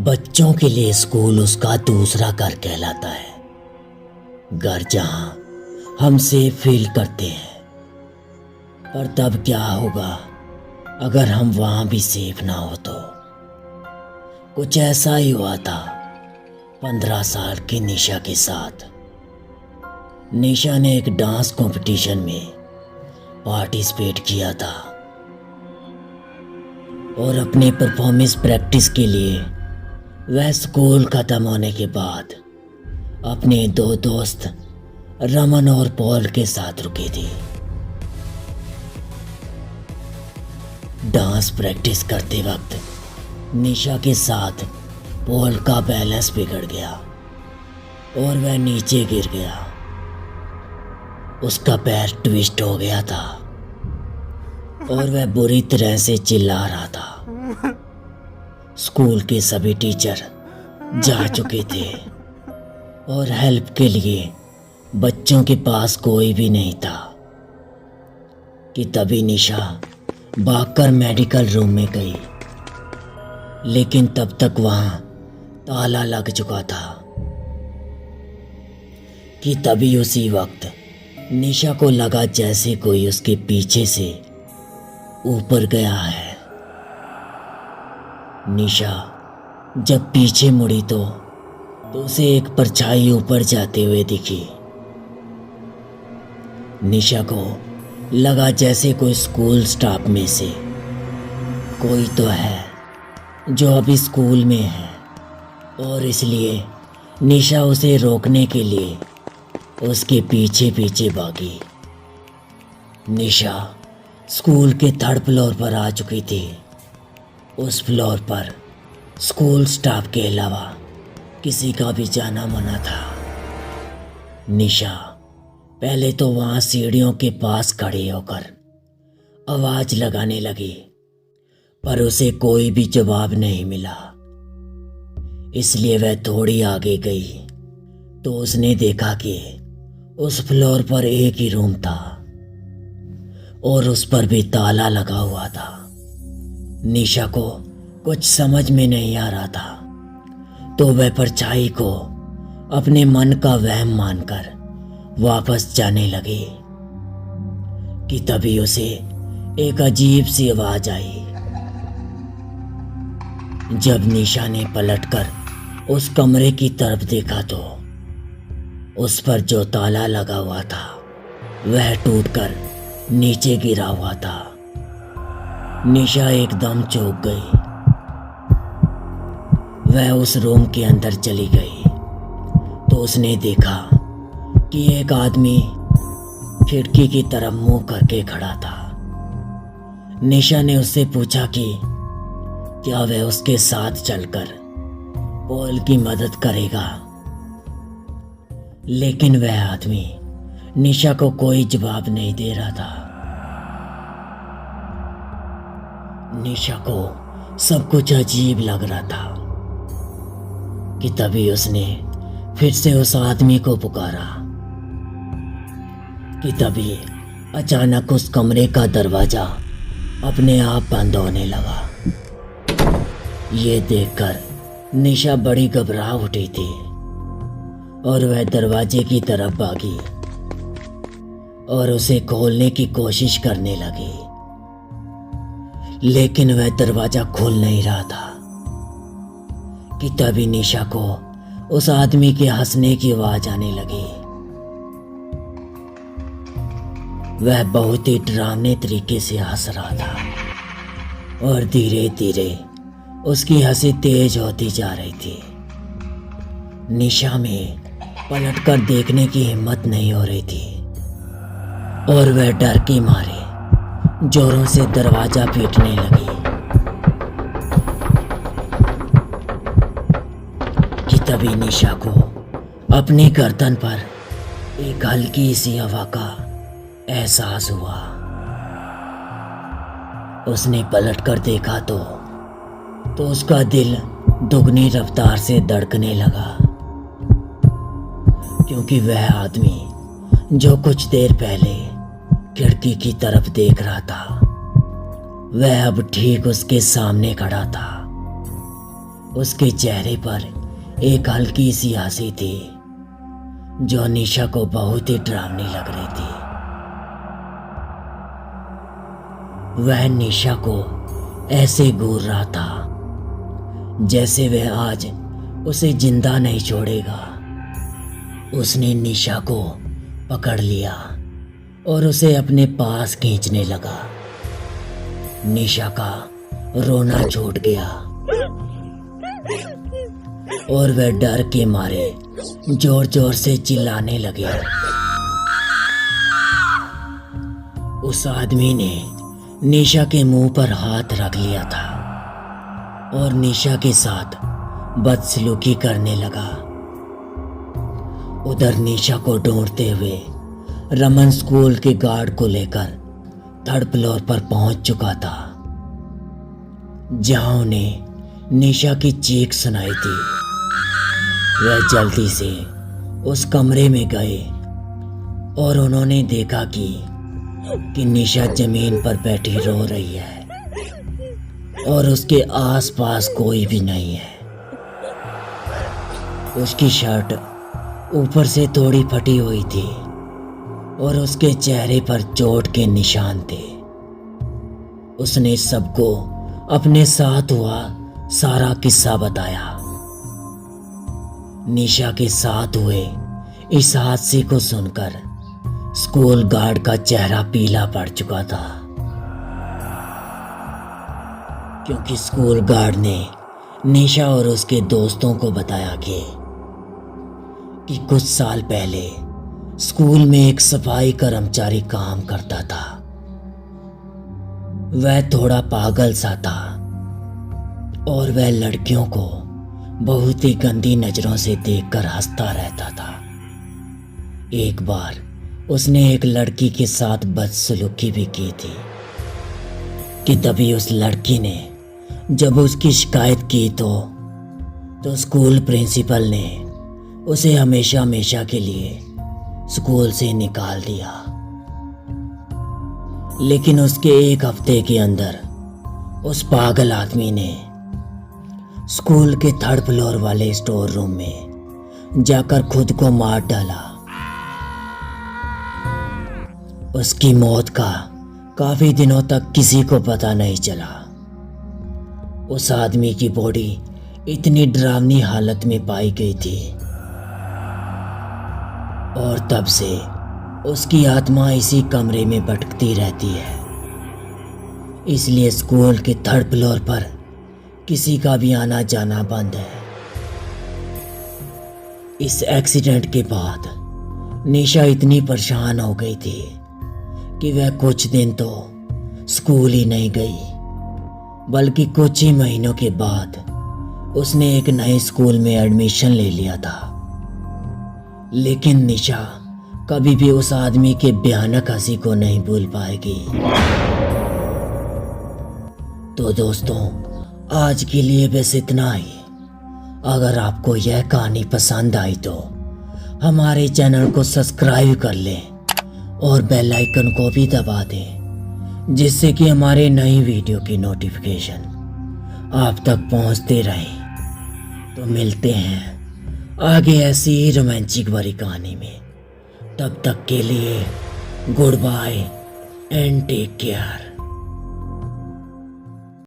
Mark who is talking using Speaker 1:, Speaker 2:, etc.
Speaker 1: बच्चों के लिए स्कूल उसका दूसरा घर कहलाता है। घर जहां हम सेफ फील करते हैं। पर तब क्या होगा अगर हम वहां भी सेफ ना हो तो? कुछ ऐसा ही हुआ था 15 साल की निशा के साथ। निशा ने एक डांस कंपटीशन में पार्टिसिपेट किया था और अपने परफॉर्मेंस प्रैक्टिस के लिए वह स्कूल खत्म होने के बाद अपने दो दोस्त रमन और पॉल के साथ रुकी थी। डांस प्रैक्टिस करते वक्त निशा के साथ पॉल का बैलेंस बिगड़ गया और वह नीचे गिर गया। उसका पैर ट्विस्ट हो गया था और वह बुरी तरह से चिल्ला रहा था। स्कूल के सभी टीचर जा चुके थे और हेल्प के लिए बच्चों के पास कोई भी नहीं था कि तभी निशा भागकर मेडिकल रूम में गई, लेकिन तब तक वहां ताला लग चुका था। कि तभी उसी वक्त निशा को लगा जैसे कोई उसके पीछे से ऊपर गया है। निशा जब पीछे मुड़ी तो उसे एक परछाई ऊपर जाते हुए दिखी। निशा को लगा जैसे कोई स्कूल स्टाफ में से कोई तो है जो अभी स्कूल में है, और इसलिए निशा उसे रोकने के लिए उसके पीछे पीछे भागी। निशा स्कूल के 3rd फ्लोर पर आ चुकी थी। उस फ्लोर पर स्कूल स्टाफ के अलावा किसी का भी जाना मना था। निशा पहले तो वहां सीढ़ियों के पास खड़ी होकर आवाज लगाने लगी, पर उसे कोई भी जवाब नहीं मिला। इसलिए वह थोड़ी आगे गई तो उसने देखा कि उस फ्लोर पर एक ही रूम था और उस पर भी ताला लगा हुआ था। निशा को कुछ समझ में नहीं आ रहा था, तो वह परछाई को अपने मन का वहम मानकर वापस जाने लगी कि तभी उसे एक अजीब सी आवाज आई। जब निशा ने पलटकर उस कमरे की तरफ देखा तो उस पर जो ताला लगा हुआ था वह टूटकर नीचे गिरा हुआ था। निशा एकदम चौंक गई। वह उस रूम के अंदर चली गई तो उसने देखा कि एक आदमी खिड़की की तरफ मुंह करके खड़ा था। निशा ने उससे पूछा कि क्या वह उसके साथ चलकर पॉल की मदद करेगा, लेकिन वह आदमी निशा को कोई जवाब नहीं दे रहा था। निशा को सब कुछ अजीब लग रहा था कि तभी उसने फिर से उस आदमी को पुकारा कि तभी अचानक उस कमरे का दरवाजा अपने आप बंद होने लगा। ये देखकर निशा बड़ी घबरा उठी थी और वह दरवाजे की तरफ भागी और उसे खोलने की कोशिश करने लगी, लेकिन वह दरवाजा खुल नहीं रहा था। कि तभी निशा को उस आदमी के हंसने की आवाज आने लगी। वह बहुत ही डरावने तरीके से हंस रहा था और धीरे धीरे उसकी हंसी तेज होती जा रही थी। निशा में पलटकर देखने की हिम्मत नहीं हो रही थी और वह डर के मारे जोरों से दरवाजा पीटने लगी। कि तभी निशा को अपनी गर्दन पर एक हल्की सी हवा का एहसास हुआ। उसने पलटकर देखा तो उसका दिल दुगनी रफ्तार से धड़कने लगा, क्योंकि वह आदमी जो कुछ देर पहले खिड़की की तरफ देख रहा था वह अब ठीक उसके सामने खड़ा था। उसके चेहरे पर एक हल्की सी हंसी थी जो निशा को बहुत ही डरावनी लग रही थी। वह निशा को ऐसे घूर रहा था जैसे वह आज उसे जिंदा नहीं छोड़ेगा। उसने निशा को पकड़ लिया और उसे अपने पास खींचने लगा। निशा का रोना छूट गया और वह डर के मारे जोर जोर से चिल्लाने लगे। उस आदमी ने निशा के मुंह पर हाथ रख लिया था और निशा के साथ बदसलूकी करने लगा। उधर निशा को ढूंढते हुए रमन स्कूल के गार्ड को लेकर थर्ड फ्लोर पर पहुंच चुका था, जहां उन्हें निशा की चीख सुनाई थी। वह जल्दी से उस कमरे में गए और उन्होंने देखा कि निशा जमीन पर बैठी रो रही है और उसके आसपास कोई भी नहीं है। उसकी शर्ट ऊपर से थोड़ी फटी हुई थी और उसके चेहरे पर चोट के निशान थे। उसने सबको अपने साथ हुआ सारा किस्सा बताया। निशा के साथ हुए इस हादसे को सुनकर स्कूल गार्ड का चेहरा पीला पड़ चुका था, क्योंकि स्कूल गार्ड ने निशा और उसके दोस्तों को बताया कि कुछ साल पहले स्कूल में एक सफाई कर्मचारी काम करता था। वह थोड़ा पागल सा था और वह लड़कियों को बहुत ही गंदी नजरों से देखकर हंसता रहता था। एक बार उसने एक लड़की के साथ बदसलूकी भी की थी कि तभी उस लड़की ने जब उसकी शिकायत की तो स्कूल प्रिंसिपल ने उसे हमेशा हमेशा के लिए स्कूल से निकाल दिया। लेकिन उसके एक हफ्ते के अंदर उस पागल आदमी ने स्कूल के थर्ड फ्लोर वाले स्टोर रूम में जाकर खुद को मार डाला। उसकी मौत का काफी दिनों तक किसी को पता नहीं चला। उस आदमी की बॉडी इतनी डरावनी हालत में पाई गई थी और तब से उसकी आत्मा इसी कमरे में भटकती रहती है। इसलिए स्कूल के थर्ड फ्लोर पर किसी का भी आना जाना बंद है। इस एक्सीडेंट के बाद निशा इतनी परेशान हो गई थी कि वह कुछ दिन तो स्कूल ही नहीं गई, बल्कि कुछ ही महीनों के बाद उसने एक नए स्कूल में एडमिशन ले लिया था। लेकिन निशा कभी भी उस आदमी के भयानक हंसी को नहीं भूल पाएगी। तो दोस्तों, आज के लिए बस इतना ही। अगर आपको यह कहानी पसंद आई तो हमारे चैनल को सब्सक्राइब कर लें और बेल आइकन को भी दबा दें, जिससे कि हमारे नई वीडियो की नोटिफिकेशन आप तक पहुंचते रहे। तो मिलते हैं आगे ऐसी ही रोमांचिक भरी कहानी में। तब तक के लिए good bye and take care.